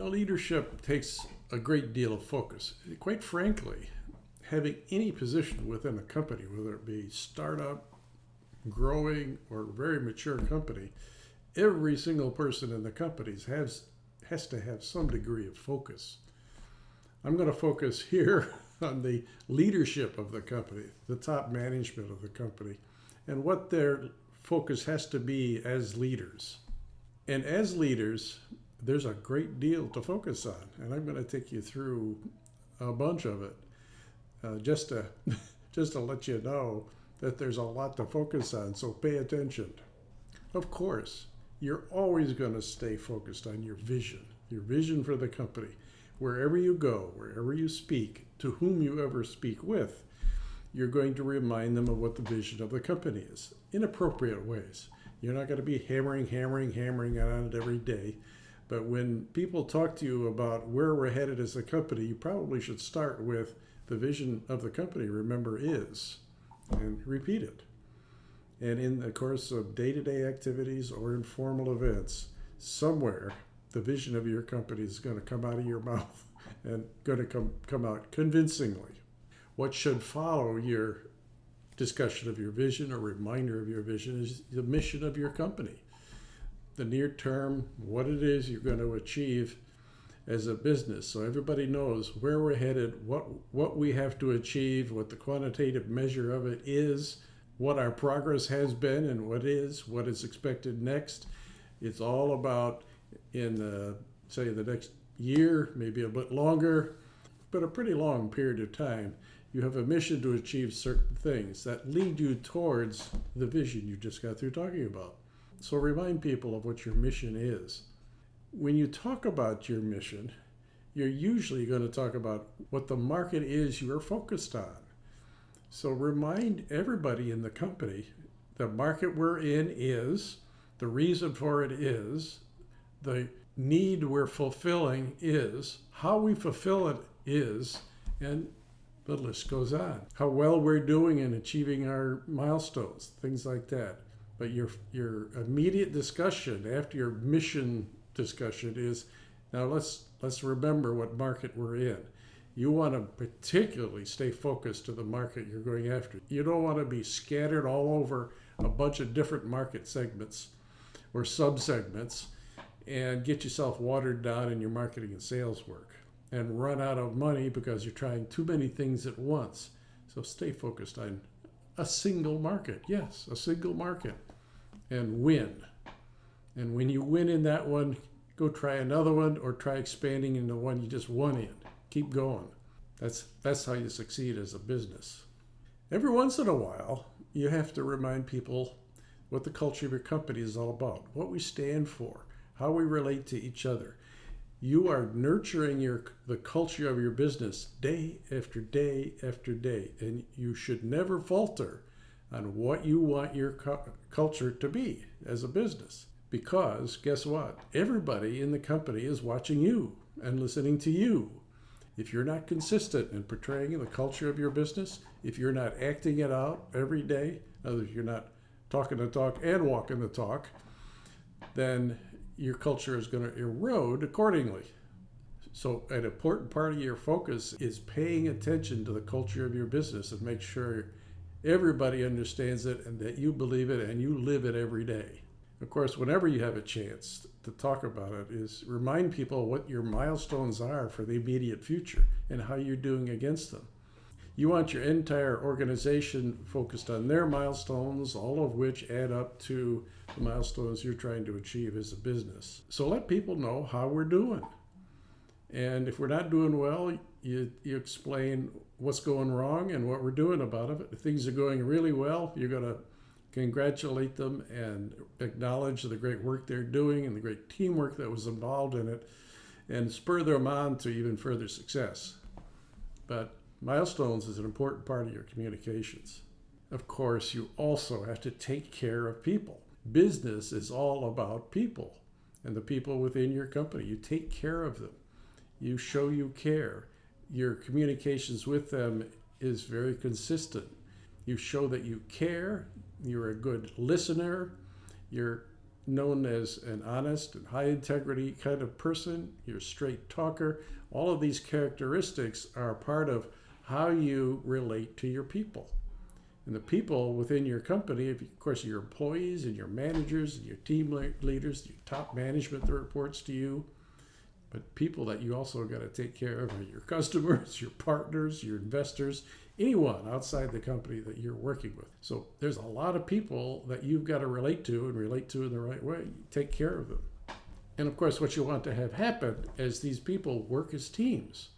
Leadership takes a great deal of focus. Quite frankly, having any position within a company, whether it be startup, growing, or very mature company, every single person in the companies has to have some degree of focus. I'm going to focus here on the leadership of the company, the top management of the company, and what their focus has to be as leaders. And as leaders, there's a great deal to focus on, and I'm going to take you through a bunch of it, just to just to let you know that there's a lot to focus on. So pay attention. Of course, you're always going to stay focused on your vision for the company. Wherever you go, wherever you speak, to whom you ever speak with, you're going to remind them of what the vision of the company is in appropriate ways. You're not going to be hammering on it every day. But when people talk to you about where we're headed as a company, you probably should start with the vision of the company, remember, is, and repeat it. And in the course of day-to-day activities or informal events, somewhere the vision of your company is going to come out of your mouth and going to come out convincingly. What should follow your discussion of your vision or reminder of your vision is the mission of your company. The near term, what it is you're going to achieve as a business. So everybody knows where we're headed, what we have to achieve, what the quantitative measure of it is, what our progress has been and what is expected next. It's all about in say the next year, maybe a bit longer, but a pretty long period of time. You have a mission to achieve certain things that lead you towards the vision you just got through talking about. So remind people of what your mission is. When you talk about your mission, you're usually going to talk about what the market is you're focused on. So remind everybody in the company the market we're in is, the reason for it is, the need we're fulfilling is, how we fulfill it is, and the list goes on. How well we're doing in achieving our milestones, things like that. But your immediate discussion after your mission discussion is, now let's remember what market we're in. You want to particularly stay focused to the market you're going after. You don't want to be scattered all over a bunch of different market segments or subsegments and get yourself watered down in your marketing and sales work and run out of money because you're trying too many things at once. So stay focused on a single market. Yes, a single market. And win. And when you win in that one, go try another one or try expanding in the one you just won in. Keep going. That's how you succeed as a business. Every once in a while, you have to remind people what the culture of your company is all about, what we stand for, how we relate to each other. You are nurturing the culture of your business day after day after day, and you should never falter on what you want your culture to be as a business. Because guess what? Everybody in the company is watching you and listening to you. If you're not consistent in portraying the culture of your business, if you're not acting it out every day, if you're not talking the talk and walking the talk, then your culture is going to erode accordingly. So an important part of your focus is paying attention to the culture of your business and make sure everybody understands it and that you believe it and you live it every day. Of course, whenever you have a chance to talk about it, is remind people what your milestones are for the immediate future and how you're doing against them. You want your entire organization focused on their milestones, all of which add up to the milestones you're trying to achieve as a business. So let people know how we're doing. And if we're not doing well, you explain what's going wrong and what we're doing about it. If things are going really well, you're going to congratulate them and acknowledge the great work they're doing and the great teamwork that was involved in it and spur them on to even further success. But milestones is an important part of your communications. Of course, you also have to take care of people. Business is all about people and the people within your company. You take care of them. You show you care. Your communications with them is very consistent. You show that you care. You're a good listener. You're known as an honest and high integrity kind of person. You're a straight talker. All of these characteristics are part of how you relate to your people. And the people within your company, of course, your employees and your managers and your team leaders, your top management that reports to you, but people that you also got to take care of are your customers, your partners, your investors, anyone outside the company that you're working with. So there's a lot of people that you've got to relate to and relate to in the right way. Take care of them. And of course, what you want to have happen is these people work as teams.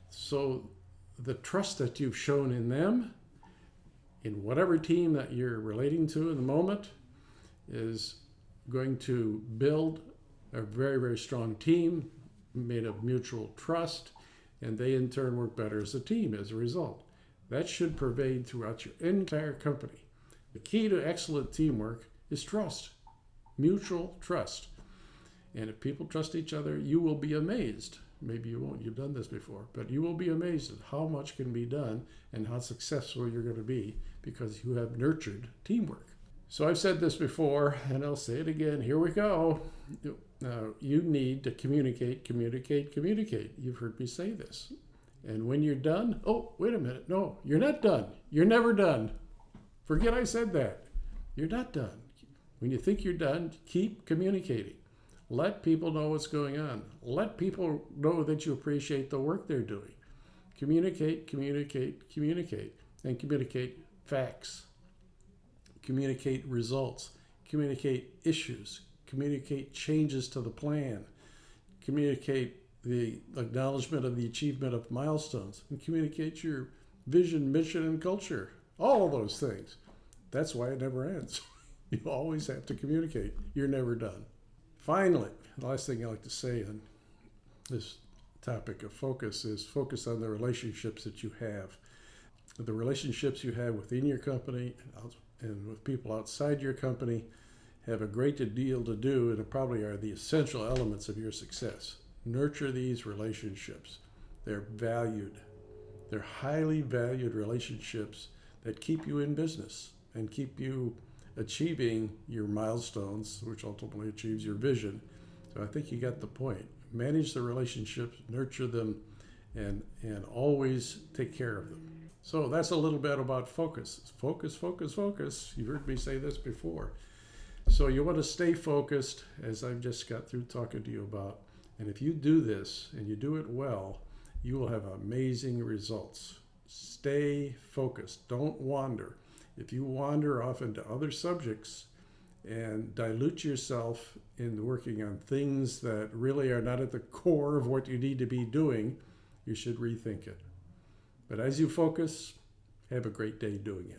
So the trust that you've shown in them, in whatever team that you're relating to in the moment, is going to build a very, very strong team made of mutual trust, and they in turn work better as a team as a result. That should pervade throughout your entire company. The key to excellent teamwork is trust, mutual trust. And if people trust each other, you will be amazed. Maybe you won't, you've done this before, but you will be amazed at how much can be done and how successful you're going to be because you have nurtured teamwork. So I've said this before, and I'll say it again. Here we go. You need to communicate, communicate, communicate. You've heard me say this. And when you're done, oh, wait a minute. No, you're not done. You're never done. Forget I said that. You're not done. When you think you're done, keep communicating. Let people know what's going on. Let people know that you appreciate the work they're doing. Communicate, communicate, communicate. And communicate facts. Communicate results. Communicate issues. Communicate changes to the plan. Communicate the acknowledgement of the achievement of milestones. And communicate your vision, mission, and culture. All of those things. That's why it never ends. You always have to communicate. You're never done. Finally, the last thing I like to say on this topic of focus is focus on the relationships that you have. The relationships you have within your company and with people outside your company have a great deal to do and probably are the essential elements of your success. Nurture these relationships. They're valued. They're highly valued relationships that keep you in business and keep you achieving your milestones, which ultimately achieves your vision. So I think you got the point. Manage the relationships, nurture them, and always take care of them. So that's a little bit about focus. Focus, focus, focus. You've heard me say this before. So you want to stay focused, as I've just got through talking to you about. And if you do this and you do it well, you will have amazing results. Stay focused. Don't wander. If you wander off into other subjects and dilute yourself in working on things that really are not at the core of what you need to be doing, you should rethink it. But as you focus, have a great day doing it.